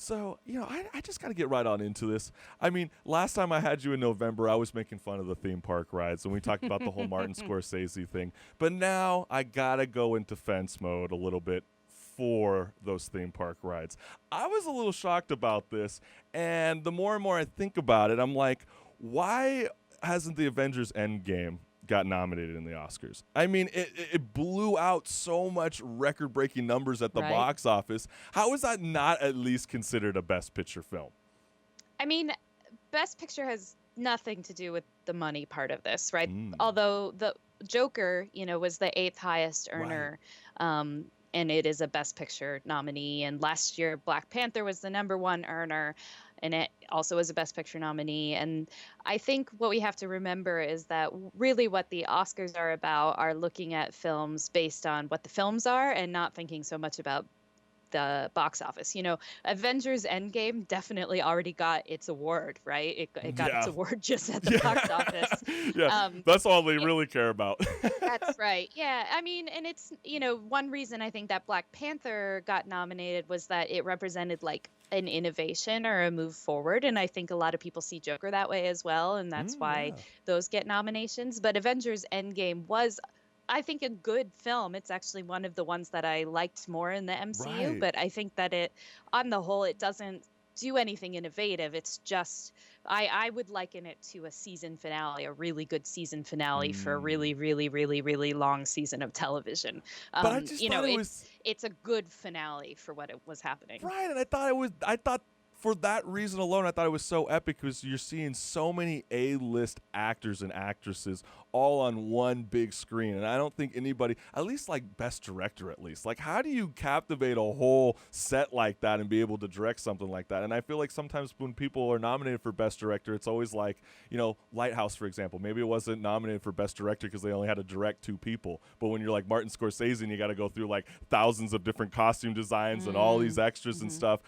So, I just got to get right on into this. I mean, last time I had you in November, I was making fun of the theme park rides, and we talked about the whole Martin Scorsese thing. But now I got to go into fence mode a little bit for those theme park rides. I was a little shocked about this, and the more and more I think about it, I'm like, why hasn't the Avengers Endgame got nominated in the Oscars? I mean, it blew out so much record-breaking numbers at the Right. box office. How is that not at least considered a Best Picture film? I mean, Best Picture has nothing to do with the money part of this, right? Mm, Although the Joker, was the eighth highest right. earner, and it is a Best Picture nominee. And last year, Black Panther was the number one earner, and it also was a Best Picture nominee. And I think what we have to remember is that really what the Oscars are about are looking at films based on what the films are and not thinking so much about the box office. Avengers Endgame definitely already got its award, right? It got its Yeah. award just at the box office. Yeah. Yeah. Um, That's all they it- really care about. that's right. Yeah. I mean, and it's, one reason I think that Black Panther got nominated was that it represented like an innovation or a move forward. And I think a lot of people see Joker that way as well. And that's why Yeah. those get nominations. But Avengers Endgame was, I think, a good film. It's actually one of the ones that I liked more in the MCU, Right. but I think that on the whole, it doesn't do anything innovative. It's just, I would liken it to a season finale, a really good season finale for a Mm. really, really, really, really long season of television. But I just thought it was It's a good finale for what it was happening. right, and I thought for that reason alone, I thought it was so epic because you're seeing so many A-list actors and actresses all on one big screen, and I don't think anybody, at least like Best Director, at least, like how do you captivate a whole set like that and be able to direct something like that? And I feel like sometimes when people are nominated for Best Director, it's always like, Lighthouse, for example, maybe it wasn't nominated for Best Director because they only had to direct two people, but when you're like Martin Scorsese and you got to go through like thousands of different costume designs and all these extras and Mm-hmm. stuff.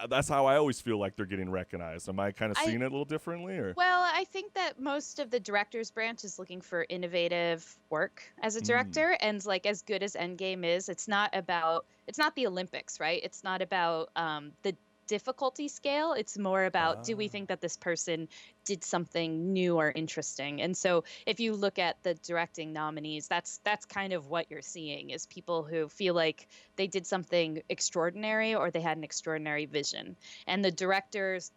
That's how I always feel like they're getting recognized. Am I kind of I seeing it a little differently, or? Well, I think that most of the director's branch is looking for innovative work as a Mm, director. And like as good as Endgame is, it's not the Olympics, right? It's not about the difficulty scale. It's more about, do we ah, think that this person did something new or interesting? And so if you look at the directing nominees, that's kind of what you're seeing is people who feel like they did something extraordinary or they had an extraordinary vision. And the director's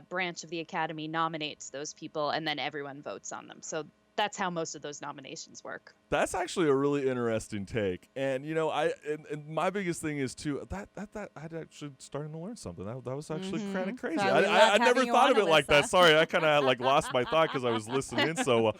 branch of the Academy nominates those people, and then everyone votes on them. So that's how most of those nominations work. that's actually a really interesting take. And and my biggest thing is too that I'd actually starting to learn something. That was actually kind of crazy. So we I loved never having you thought on, of it like that. Alyssa. Sorry, I kind of like lost my thought because I was listening in so